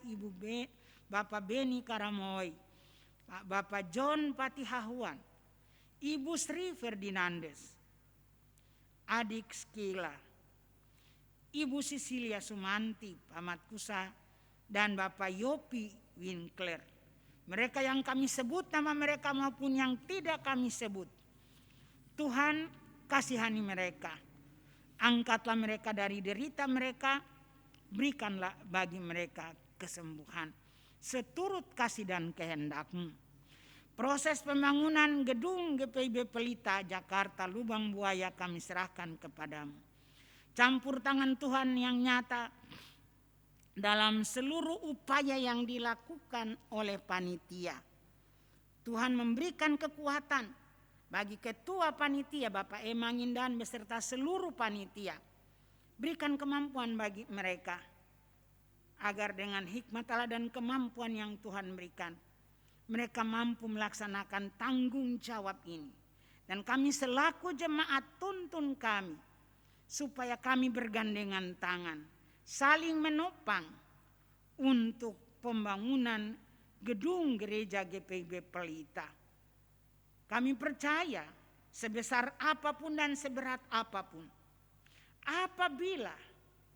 Bapak Beni Karamoy, Bapak John Patihahuan, Ibu Sri Ferdinandes, Adik Skila, Ibu Sisilia Sumanti, Pamat Kusa, dan Bapak Yopi Winkler. Mereka yang kami sebut nama mereka maupun yang tidak kami sebut, Tuhan kasihani mereka. Angkatlah mereka dari derita mereka, berikanlah bagi mereka kesembuhan seturut kasih dan kehendak-Mu. Proses pembangunan gedung GPIB Pelita Jakarta Lubang Buaya kami serahkan kepadamu. Campur tangan Tuhan yang nyata dalam seluruh upaya yang dilakukan oleh panitia. Tuhan memberikan kekuatan bagi ketua panitia Bapak Emangindan beserta seluruh panitia. Berikan kemampuan bagi mereka agar dengan hikmat Allah dan kemampuan yang Tuhan berikan, mereka mampu melaksanakan tanggung jawab ini. Dan kami selaku jemaat tuntun kami supaya kami bergandengan tangan, saling menopang untuk pembangunan gedung gereja GPIB Pelita. Kami percaya sebesar apapun dan seberat apapun, apabila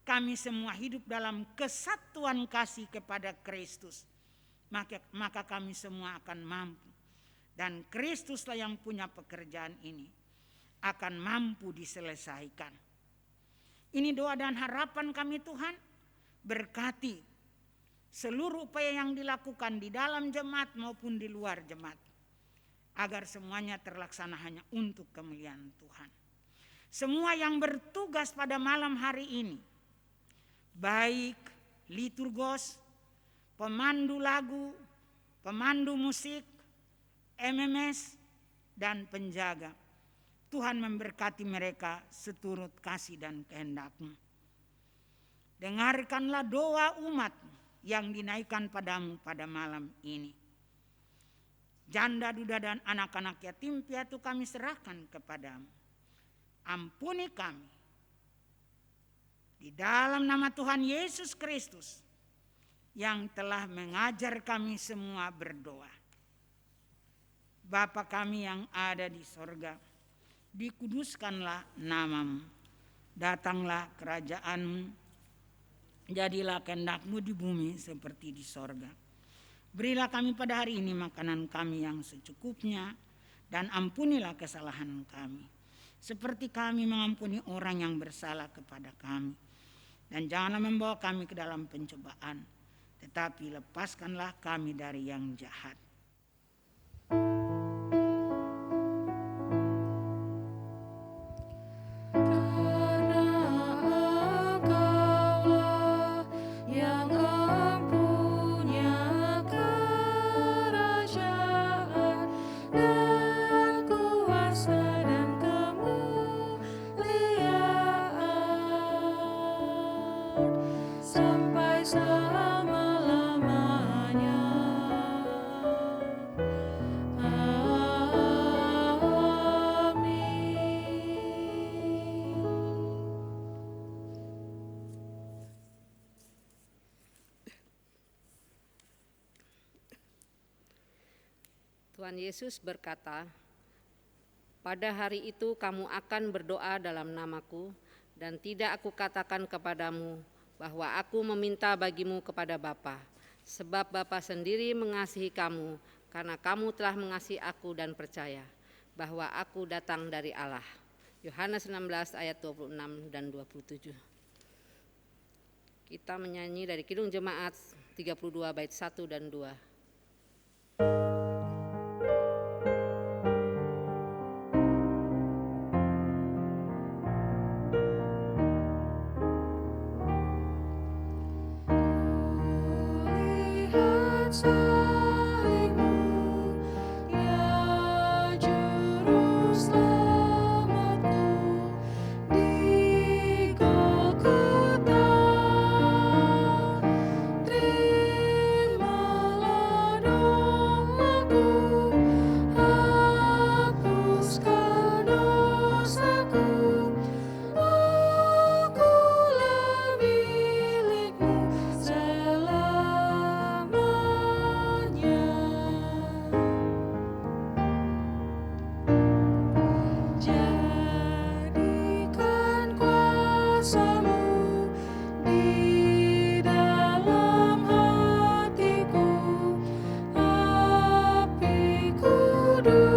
kami semua hidup dalam kesatuan kasih kepada Kristus, maka kami semua akan mampu. Dan Kristuslah yang punya pekerjaan ini, akan mampu diselesaikan. Ini doa dan harapan kami Tuhan, berkati seluruh upaya yang dilakukan di dalam jemaat maupun di luar jemaat, agar semuanya terlaksana hanya untuk kemuliaan Tuhan. Semua yang bertugas pada malam hari ini, baik liturgos, pemandu lagu, pemandu musik, MMS, dan penjaga, Tuhan memberkati mereka seturut kasih dan kehendak-Mu. Dengarkanlah doa umat yang dinaikkan padamu pada malam ini. Janda, duda, dan anak-anak yatim piatu kami serahkan kepadamu. Ampuni kami. Di dalam nama Tuhan Yesus Kristus yang telah mengajar kami semua berdoa. Bapa kami yang ada di sorga, dikuduskanlah namamu. Datanglah kerajaan-Mu. Jadilah kehendak-Mu di bumi seperti di sorga. Berilah kami pada hari ini makanan kami yang secukupnya, dan ampunilah kesalahan kami, seperti kami mengampuni orang yang bersalah kepada kami. Dan janganlah membawa kami ke dalam pencobaan, tetapi lepaskanlah kami dari yang jahat. Sampai selama-lamanya. Tuhan Yesus berkata, "Pada hari itu kamu akan berdoa dalam namaku, dan tidak aku katakan kepadamu bahwa aku meminta bagimu kepada Bapa, sebab Bapa sendiri mengasihi kamu, karena kamu telah mengasihi aku dan percaya bahwa aku datang dari Allah." Yohanes 16 ayat 26 dan 27. Kita menyanyi dari Kidung Jemaat 32 bait 1 dan 2. Lihat salibmu, ya juru selamatku, di Golgota. Terimalah doaku, hapuskan dosaku. Akulah milikmu selamanya. Jadikan kuasamu di dalam hatiku, api kudus,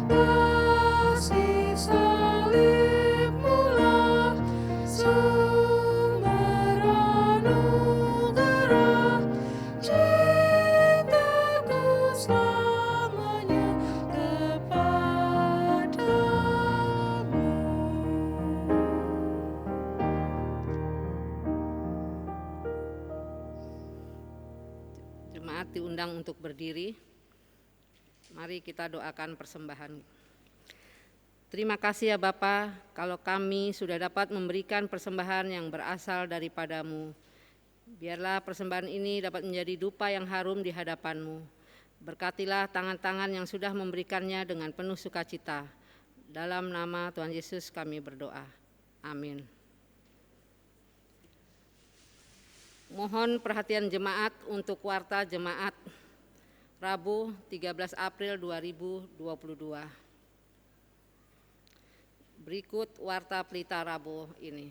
kasih salibmu lah sumber anugerah, cintaku selamanya kepadamu. Jemaat diundang untuk berdiri. Mari kita doakan persembahan. Terima kasih ya Bapa, kalau kami sudah dapat memberikan persembahan yang berasal daripadamu. Biarlah persembahan ini dapat menjadi dupa yang harum di hadapan-Mu. Berkatilah tangan-tangan yang sudah memberikannya dengan penuh sukacita. Dalam nama Tuhan Yesus kami berdoa. Amin. Mohon perhatian jemaat untuk warta jemaat Rabu 13 April 2022. Berikut warta pelita Rabu ini.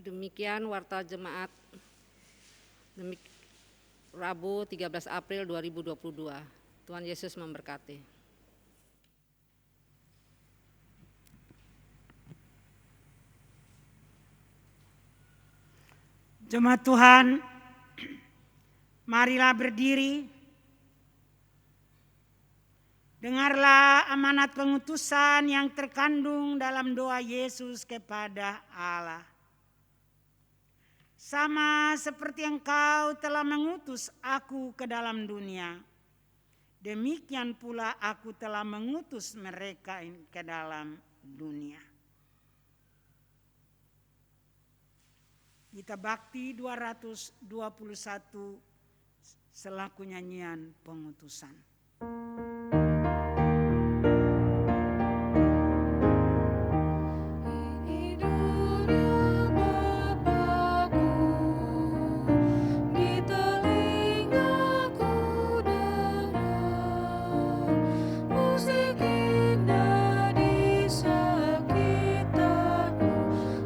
Demikian Warta Jemaat Rabu 13 April 2022. Tuhan Yesus memberkati. Jemaat Tuhan, marilah berdiri. Dengarlah amanat pengutusan yang terkandung dalam doa Yesus kepada Allah. Sama seperti Engkau telah mengutus aku ke dalam dunia, demikian pula aku telah mengutus mereka ke dalam dunia. Gita Bakti 221 selaku nyanyian pengutusan. Ini dunia Bapakku, di telingaku dengar musik indah di sekitarku,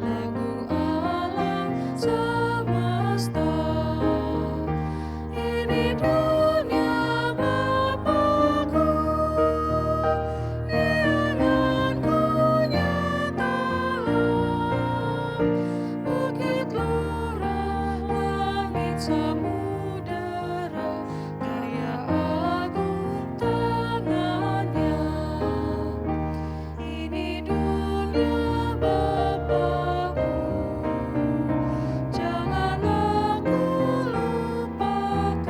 lagu alam semesta. Ini dunia Bapakku, biaranku nyatalah, bukit lurah, langit samudera, karya agung tangannya. Ini dunia Bapakku, janganlah ku lupakan,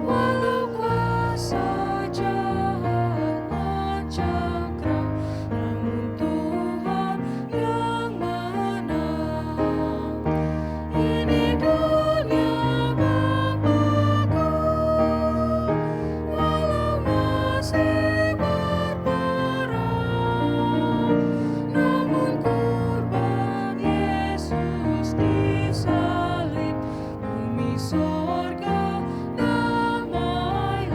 walau kuasa jahat mencakram, namun Tuhan yang menang. Ini dunia Bapakku, walau masih berperang, namun kurban Yesus disalib, bumi sorga damailah.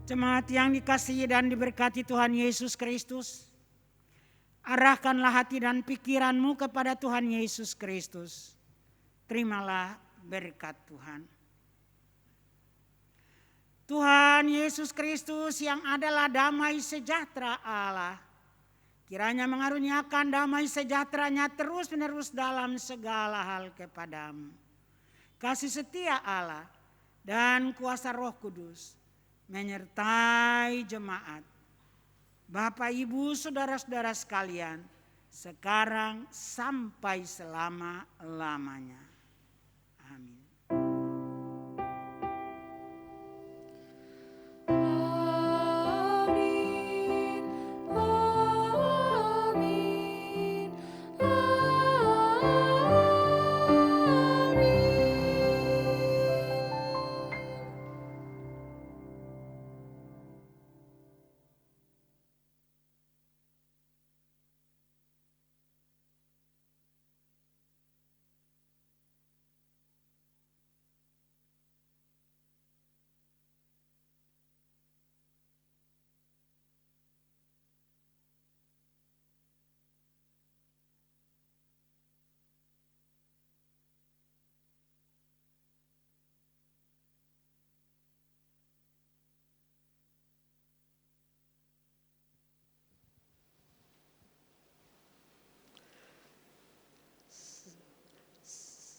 Jemaat yang dikasihi dan diberkati Tuhan Yesus Kristus, arahkanlah hati dan pikiranmu kepada Tuhan Yesus Kristus. Terimalah berkat Tuhan. Tuhan Yesus Kristus yang adalah damai sejahtera Allah, kiranya mengaruniakan damai sejahteranya terus-menerus dalam segala hal kepadamu. Kasih setia Allah dan kuasa Roh Kudus menyertai jemaat, Bapak, Ibu, saudara-saudara sekalian, sekarang sampai selama-lamanya. Amin. Amin, amin,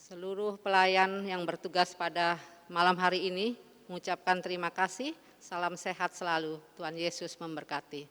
Seluruh pelayan yang bertugas pada malam hari ini mengucapkan terima kasih. Salam sehat selalu. Tuhan Yesus memberkati.